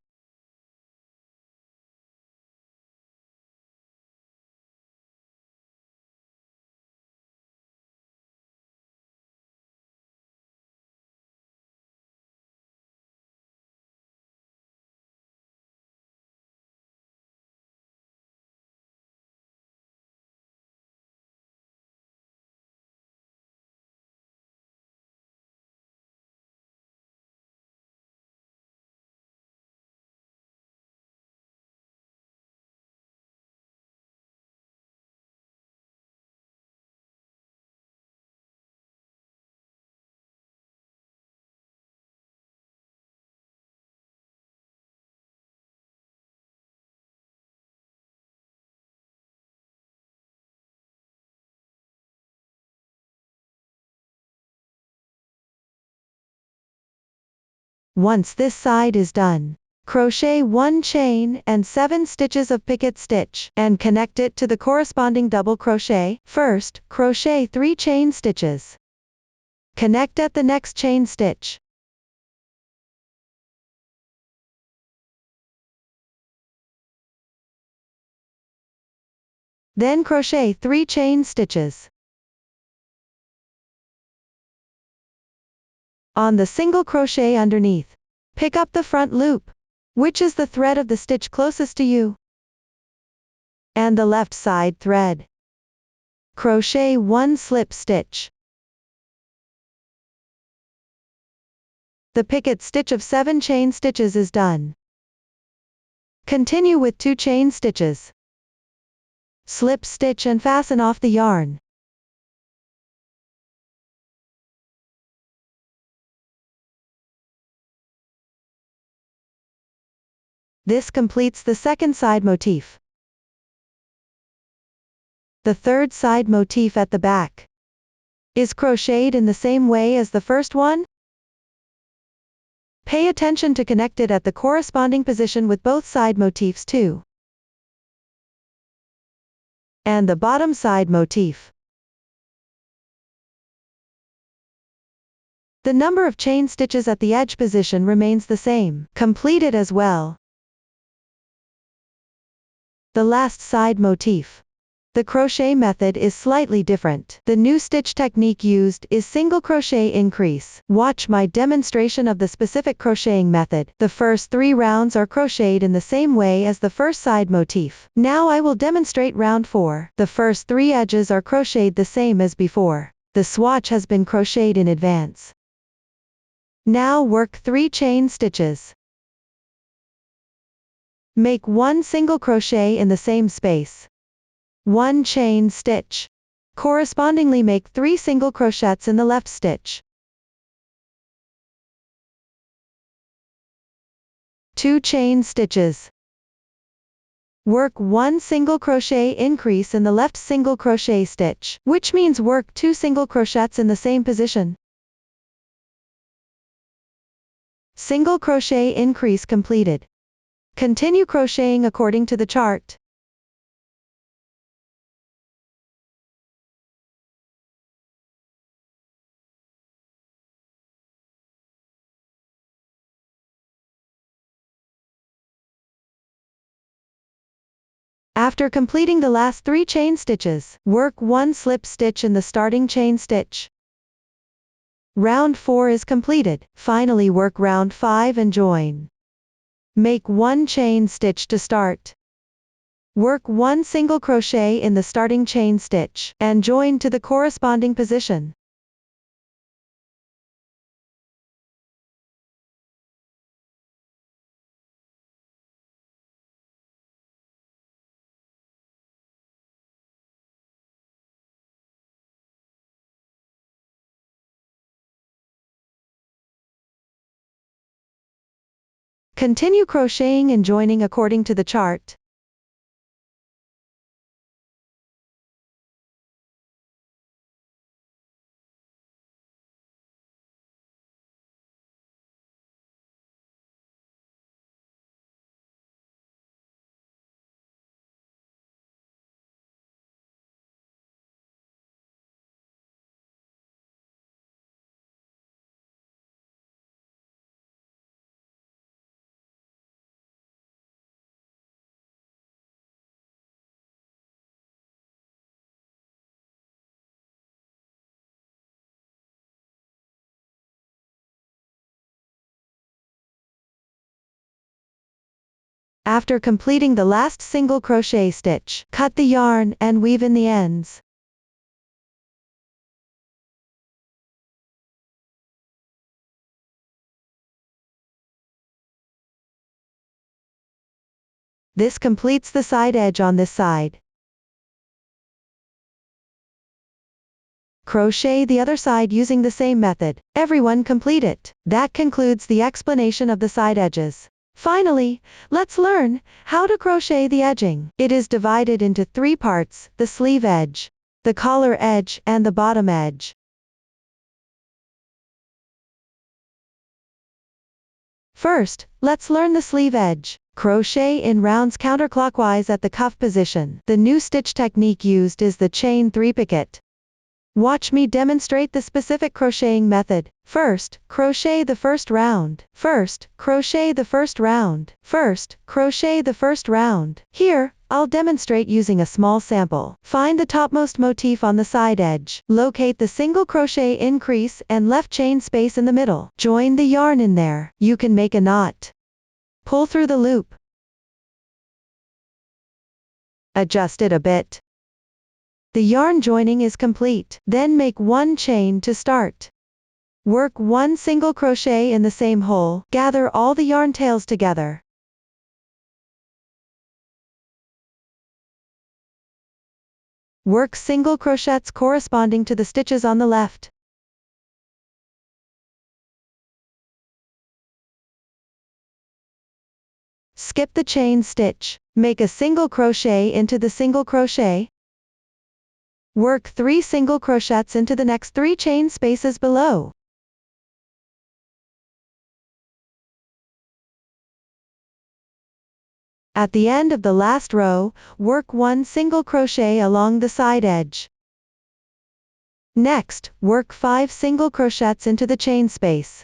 Once this side is done, crochet 1 chain and 7 stitches of picket stitch and connect it to the corresponding double crochet. First, crochet 3 chain stitches. Connect at the next chain stitch. Then crochet 3 chain stitches. On the single crochet underneath, pick up the front loop, which is the thread of the stitch closest to you, and the left side thread. Crochet 1 slip stitch. The picket stitch of 7 chain stitches is done. Continue with 2 chain stitches. Slip stitch and fasten off the yarn. This completes the second side motif. The third side motif at the back is crocheted in the same way as the first one. Pay attention to connect it at the corresponding position with both side motifs too. and the bottom side motif. The number of chain stitches at the edge position remains the same. Complete it as well. The last side motif. The crochet method is slightly different. The new stitch technique used is single crochet increase. Watch my demonstration of the specific crocheting method. The first 3 rounds are crocheted in the same way as the first side motif. Now I will demonstrate round 4. The first 3 edges are crocheted the same as before. The swatch has been crocheted in advance. Now work 3 chain stitches. Make 1 single crochet in the same space. 1 chain stitch. Correspondingly make 3 single crochets in the left stitch. 2 chain stitches. Work 1 single crochet increase in the left single crochet stitch, which means work 2 single crochets in the same position. Single crochet increase completed. Continue crocheting according to the chart. After completing the last 3 chain stitches, work 1 slip stitch in the starting chain stitch. Round 4 is completed. Finally work round 5 and join. Make 1 chain stitch to start. Work 1 single crochet in the starting chain stitch, and join to the corresponding position. Continue crocheting and joining according to the chart. After completing the last single crochet stitch, cut the yarn and weave in the ends. This completes the side edge on this side. Crochet the other side using the same method. Everyone complete it. That concludes the explanation of the side edges. Finally, let's learn how to crochet the edging. It is divided into 3 parts: the sleeve edge, the collar edge, and the bottom edge. First, let's learn the sleeve edge. Crochet in rounds counterclockwise at the cuff position. The new stitch technique used is the chain 3 picket. Watch me demonstrate the specific crocheting method. First, crochet the first round. First, crochet the first round. First, crochet the first round. Here, I'll demonstrate using a small sample. Find the topmost motif on the side edge. Locate the single crochet increase and left chain space in the middle. Join the yarn in there. You can make a knot. Pull through the loop. Adjust it a bit. The yarn joining is complete. Then make 1 chain to start. Work 1 single crochet in the same hole. Gather all the yarn tails together. Work single crochets corresponding to the stitches on the left. Skip the chain stitch. Make a single crochet into the single crochet. Work 3 single crochets into the next 3 chain spaces below. At the end of the last row, work 1 single crochet along the side edge. Next, work 5 single crochets into the chain space.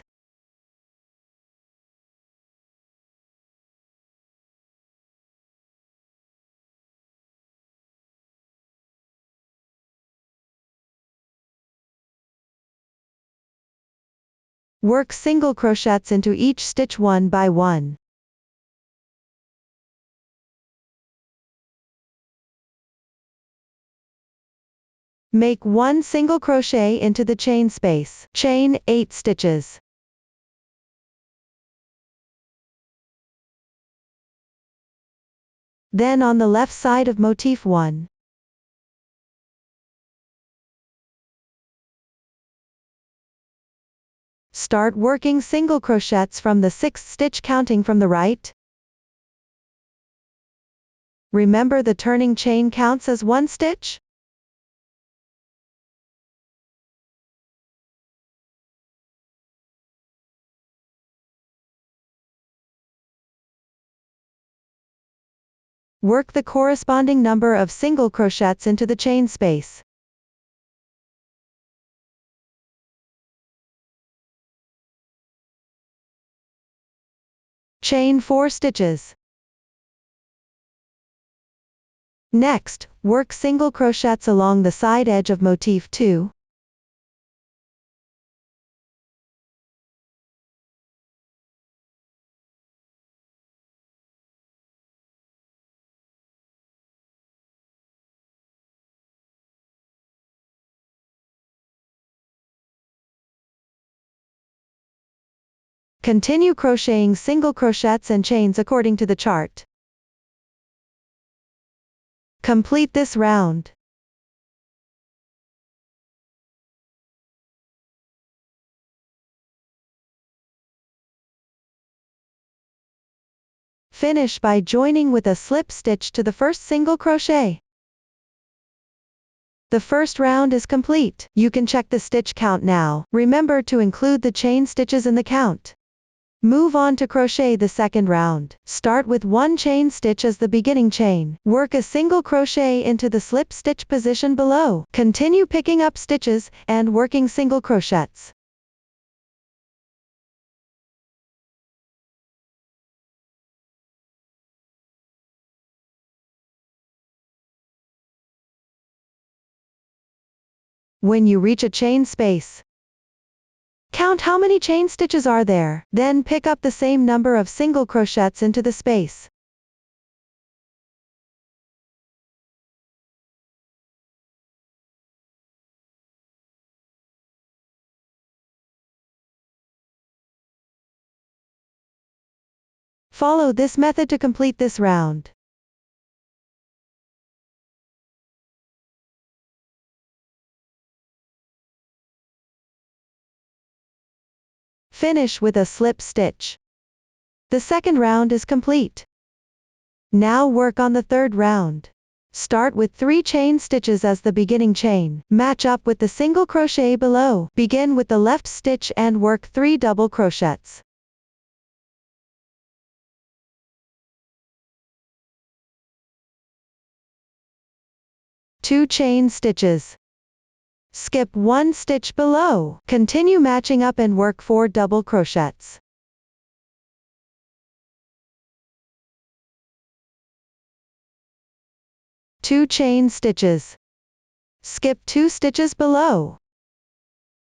Work single crochets into each stitch one by one. Make 1 single crochet into the chain space. Chain 8 stitches. Then on the left side of motif 1. Start working single crochets from the 6th stitch counting from the right. Remember the turning chain counts as 1 stitch? Work the corresponding number of single crochets into the chain space. Chain 4 stitches. Next, work single crochets along the side edge of motif 2. Continue crocheting single crochets and chains according to the chart. Complete this round. Finish by joining with a slip stitch to the first single crochet. The first round is complete. You can check the stitch count now. Remember to include the chain stitches in the count. Move on to crochet the second round. Start with 1 chain stitch as the beginning chain. Work a single crochet into the slip stitch position below. Continue picking up stitches and working single crochets. When you reach a chain space, count how many chain stitches are there, then pick up the same number of single crochets into the space. Follow this method to complete this round. Finish with a slip stitch. The second round is complete. Now work on the third round. Start with 3 chain stitches as the beginning chain. Match up with the single crochet below. Begin with the left stitch and work 3 double crochets. Two chain stitches. Skip 1 stitch below. Continue matching up and work 4 double crochets. Two chain stitches. Skip 2 stitches below.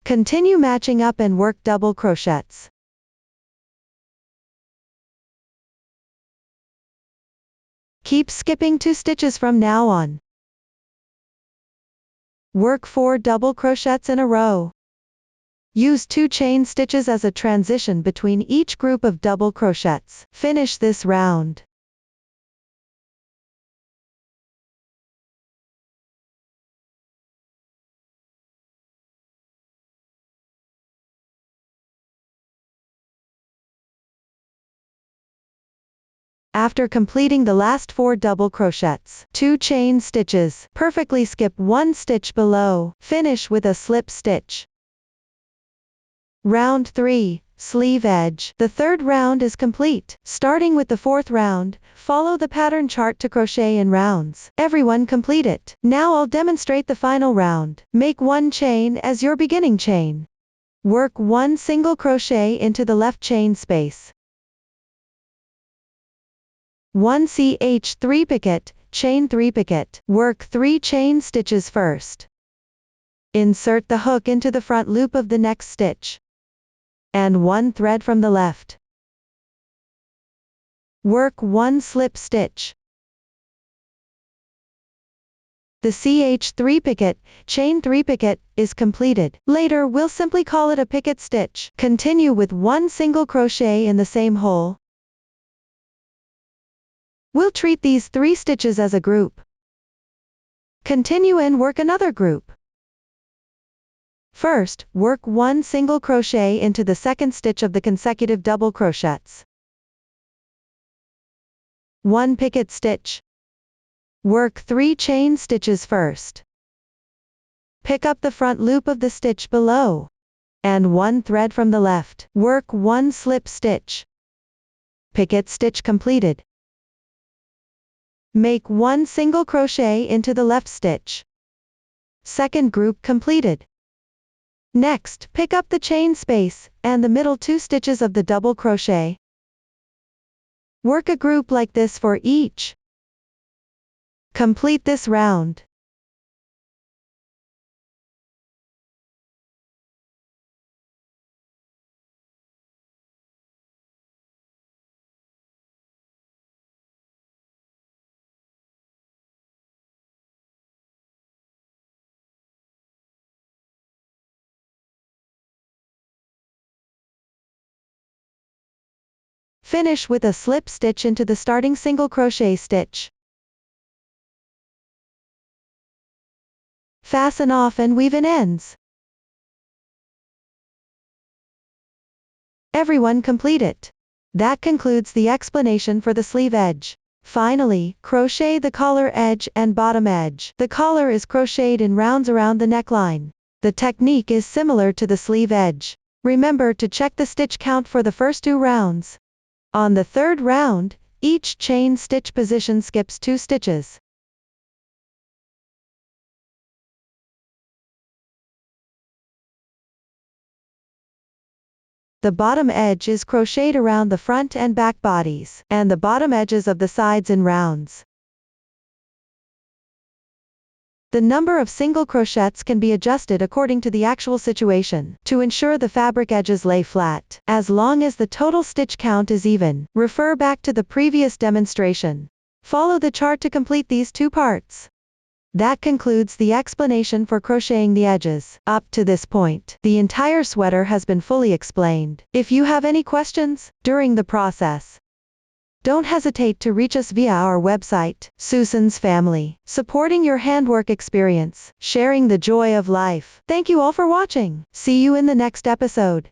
Continue matching up and work double crochets. Keep skipping 2 stitches from now on. Work 4 double crochets in a row. Use 2 chain stitches as a transition between each group of double crochets. Finish this round. After completing the last 4 double crochets, 2 chain stitches, perfectly skip 1 stitch below, finish with a slip stitch. Round 3, sleeve edge. The third round is complete. Starting with the fourth round, follow the pattern chart to crochet in rounds. Everyone complete it. Now I'll demonstrate the final round. Make 1 chain as your beginning chain. Work 1 single crochet into the left chain space. 1 ch3 picket, chain 3 picket. Work 3 chain stitches first. Insert the hook into the front loop of the next stitch. And 1 thread from the left. Work 1 slip stitch. The ch3 picket, chain 3 picket, is completed. Later we'll simply call it a picket stitch. Continue with 1 single crochet in the same hole. We'll treat these 3 stitches as a group. Continue and work another group. First, work 1 single crochet into the second stitch of the consecutive double crochets. 1 picket stitch. Work 3 chain stitches first. Pick up the front loop of the stitch below. And 1 thread from the left. Work 1 slip stitch. Picket stitch completed. Make 1 single crochet into the left stitch. Second group completed. Next, pick up the chain space, and the middle 2 stitches of the double crochet. Work a group like this for each. Complete this round. Finish with a slip stitch into the starting single crochet stitch. Fasten off and weave in ends. Everyone complete it. That concludes the explanation for the sleeve edge. Finally, crochet the collar edge and bottom edge. The collar is crocheted in rounds around the neckline. The technique is similar to the sleeve edge. Remember to check the stitch count for the first 2 rounds. On the third round, each chain stitch position skips 2 stitches. The bottom edge is crocheted around the front and back bodies, and the bottom edges of the sides in rounds. The number of single crochets can be adjusted according to the actual situation, to ensure the fabric edges lay flat. As long as the total stitch count is even, refer back to the previous demonstration. Follow the chart to complete these 2 parts. That concludes the explanation for crocheting the edges. Up to this point, the entire sweater has been fully explained. If you have any questions during the process, don't hesitate to reach us via our website, Susan's Family, supporting your handwork experience, sharing the joy of life. Thank you all for watching. See you in the next episode.